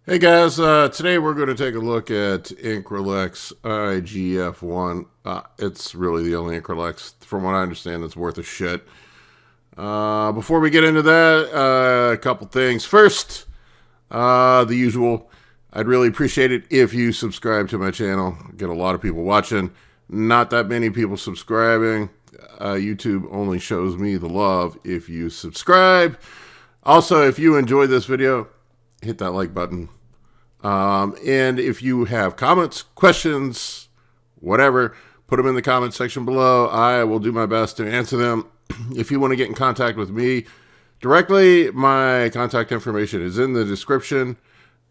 Hey guys, today we're going to take a look at Increlex IGF-1. It's really the only Increlex, from what I understand, that's worth a shit. Before we get into that, a couple things. First, the usual. I'd really appreciate it if you subscribe to my channel. I get a lot of people watching, not that many people subscribing. YouTube only shows me the love if you subscribe. Also, if you enjoyed this video, hit that like button. And if you have comments, questions, whatever, put them in the comment section below. I will do my best to answer them. If you want to get in contact with me directly, my contact information is in the description.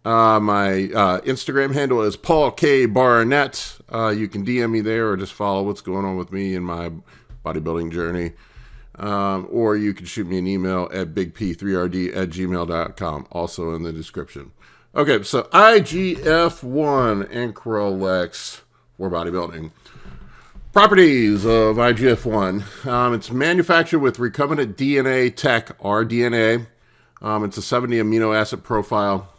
My Instagram handle is Paul K. Barnett. You can DM me there or just follow what's going on with me in my bodybuilding journey. Or you can shoot me an email at bigp3rd@gmail.com, also in the description. Okay, so IGF-1 Increlex for bodybuilding. Properties of IGF-1. It's manufactured with recombinant DNA tech, rDNA. It's a 70 amino acid profile.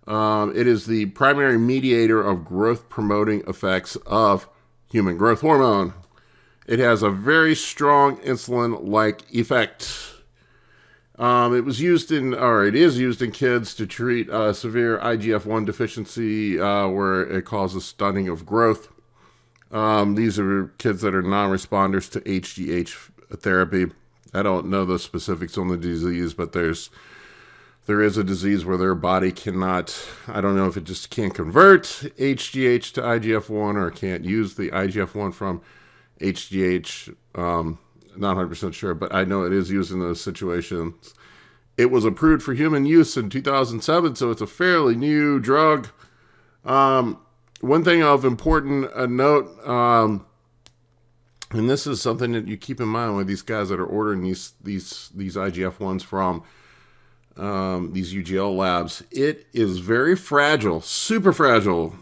It is the primary mediator of growth promoting effects of human growth hormone. It has a very strong insulin-like effect. It is used in kids to treat severe IGF-1 deficiency, where it causes stunting of growth. These are kids that are non-responders to HGH therapy. I don't know the specifics on the disease, but there is a disease where their body cannot, I don't know if it just can't convert HGH to IGF-1 or can't use the IGF-1 from HGH. Not 100% sure, but I know it is used in those situations. It was approved for human use in 2007, so it's a fairly new drug. One thing of important note, and this is something that you keep in mind with these guys that are ordering these IGF-1s from these UGL labs. It is very fragile, super fragile.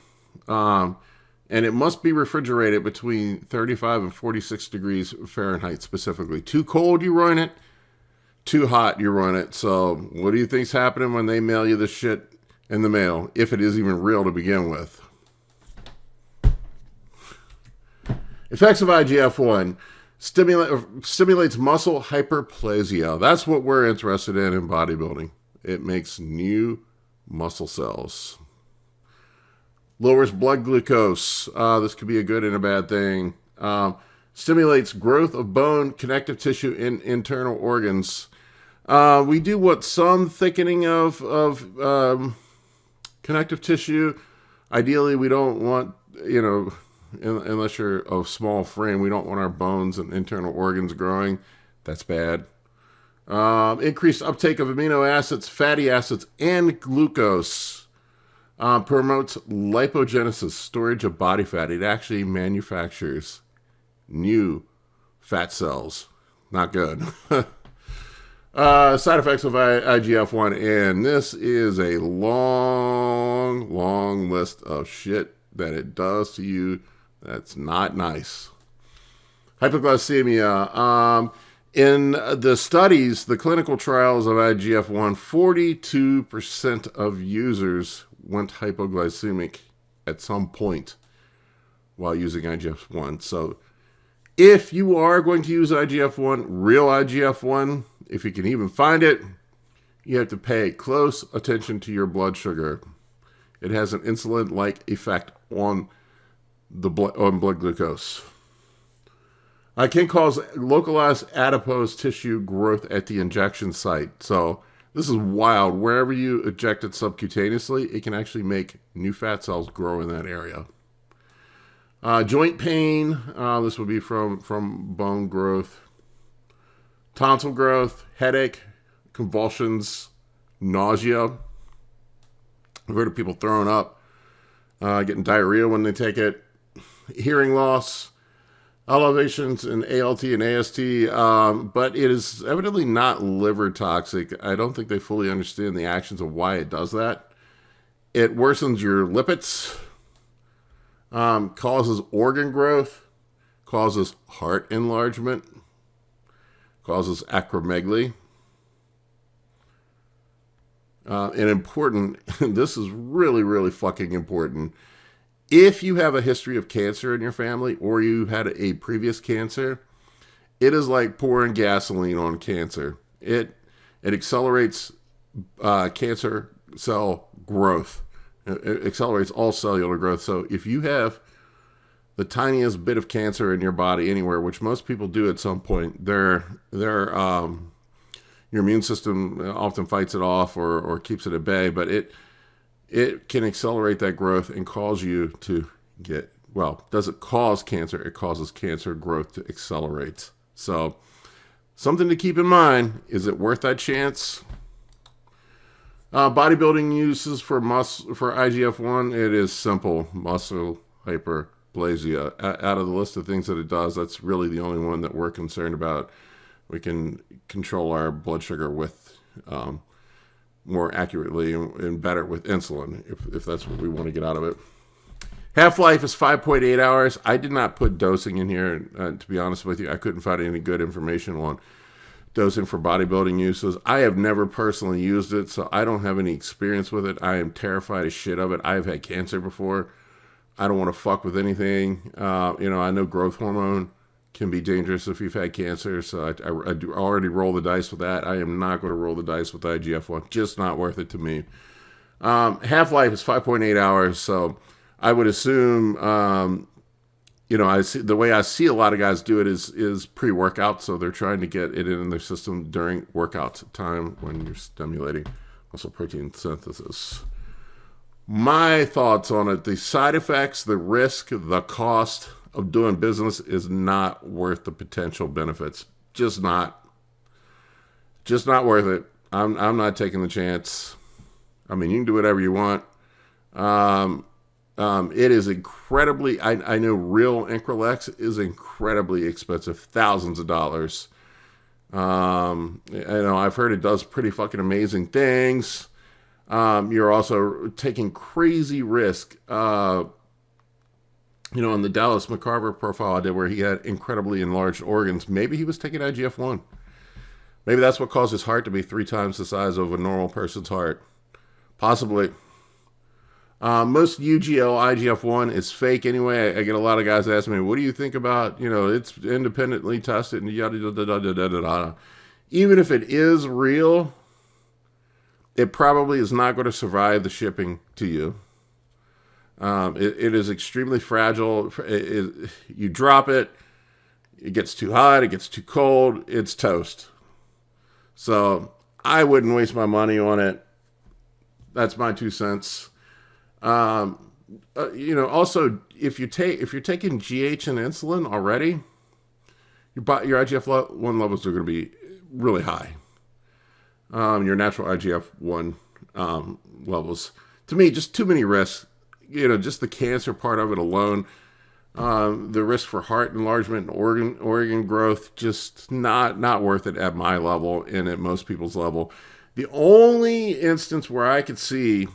And it must be refrigerated between 35 and 46 degrees Fahrenheit specifically. Too cold, you ruin it. Too hot, you ruin it. So what do you think's happening when they mail you this shit in the mail, if it is even real to begin with? Effects of IGF-1. Stimulates muscle hyperplasia. That's what we're interested in bodybuilding. It makes new muscle cells. Lowers blood glucose. This could be a good and a bad thing. Stimulates growth of bone, connective tissue, in internal organs. We do what some thickening of connective tissue. Ideally, we don't want, unless you're of small frame, we don't want our bones and internal organs growing. That's bad. Increased uptake of amino acids, fatty acids, and glucose. Promotes lipogenesis, storage of body fat. It actually manufactures new fat cells. Not good. Side effects of IGF-1, and this is a long list of shit that it does to you that's not nice. Hypoglycemia. In the studies, the clinical trials of IGF-1, 42% of users went hypoglycemic at some point while using IGF-1. So if you are going to use IGF-1, real IGF-1, if you can even find it, you have to pay close attention to your blood sugar. It has an insulin-like effect on blood glucose. It can cause localized adipose tissue growth at the injection site. So this is wild. Wherever you inject it subcutaneously, it can actually make new fat cells grow in that area. Joint pain. This would be from bone growth. Tonsil growth, headache, convulsions, nausea. I've heard of people throwing up, getting diarrhea when they take it. Hearing loss. Elevations in ALT and AST, but it is evidently not liver toxic. I don't think they fully understand the actions of why it does that. It worsens your lipids, causes organ growth, causes heart enlargement, causes acromegaly, and important, this is really, really fucking important. If you have a history of cancer in your family or you had a previous cancer, it is like pouring gasoline on cancer. It accelerates cancer cell growth. It accelerates all cellular growth. So if you have the tiniest bit of cancer in your body anywhere, which most people do at some point, your immune system often fights it off or keeps it at bay, but it can accelerate that growth and cause you to get, well, does it cause cancer? It causes cancer growth to accelerate. So something to keep in mind. Is it worth that chance? Bodybuilding uses for IGF-1, it is simple. Muscle hyperplasia. Out of the list of things that it does, that's really the only one that we're concerned about. We can control our blood sugar with more accurately and better with insulin, if that's what we want to get out of it. Half-life is 5.8 hours. I did not put dosing in here, to be honest with you. I couldn't find any good information on dosing for bodybuilding uses. I have never personally used it, so I don't have any experience with it. I am terrified as shit of it. I've had cancer before. I don't want to fuck with anything. I know growth hormone can be dangerous if you've had cancer, so I do already roll the dice with that. I am not going to roll the dice with IGF-1. Just not worth it to me. Half-life is 5.8 hours, so I would assume, I see the way I see a lot of guys do it is pre-workout, so they're trying to get it in their system during workout time when you're stimulating muscle protein synthesis. My thoughts on it: the side effects, the risk, the cost of doing business is not worth the potential benefits. Just not worth it. I'm not taking the chance. I mean, you can do whatever you want. It is incredibly, I know real Increlex is incredibly expensive, thousands of dollars. I've heard it does pretty fucking amazing things. You're also taking crazy risk. In the Dallas McCarver profile I did where he had incredibly enlarged organs, maybe he was taking IGF-1. Maybe that's what caused his heart to be 3 times the size of a normal person's heart. Possibly. Most UGL IGF-1 is fake anyway. I get a lot of guys asking me, what do you think about, it's independently tested and yada, yada, yada, yada, yada. Even if it is real, it probably is not going to survive the shipping to you. It is extremely fragile. You drop it, it gets too hot, it gets too cold, it's toast. So I wouldn't waste my money on it. That's my 2 cents. Also, if you're taking GH and insulin already, your IGF-1 levels are going to be really high. Your natural IGF-1 levels, to me, just too many risks. Just the cancer part of it alone, the risk for heart enlargement and organ growth, just not worth it at my level and at most people's level. The only instance where I could see,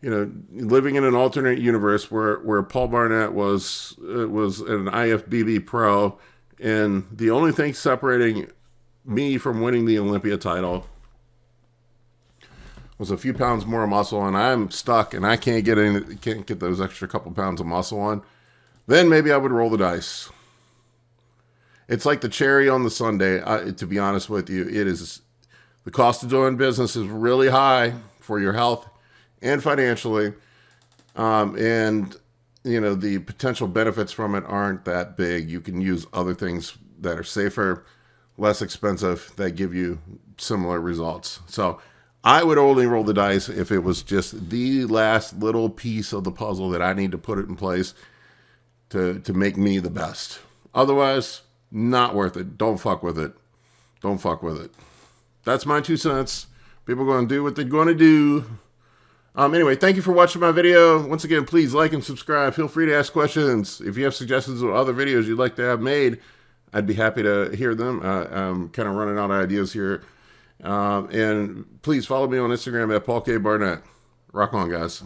living in an alternate universe where Paul Barnett was an IFBB pro, and the only thing separating me from winning the Olympia title was a few pounds more muscle, and I'm stuck and I can't get those extra couple pounds of muscle on, then maybe I would roll the dice. It's like the cherry on the sundae. To be honest with you, the cost of doing business is really high for your health and financially, and the potential benefits from it aren't that big. You can use other things that are safer, less expensive, that give you similar results. So I would only roll the dice if it was just the last little piece of the puzzle that I need to put it in place to make me the best. Otherwise, not worth it. Don't fuck with it. Don't fuck with it. That's my 2 cents. People are going to do what they're going to do. Anyway, thank you for watching my video. Once again, please like and subscribe. Feel free to ask questions. If you have suggestions of other videos you'd like to have made, I'd be happy to hear them. I'm kind of running out of ideas here. And please follow me on Instagram at Paul K. Barnett. Rock on, guys.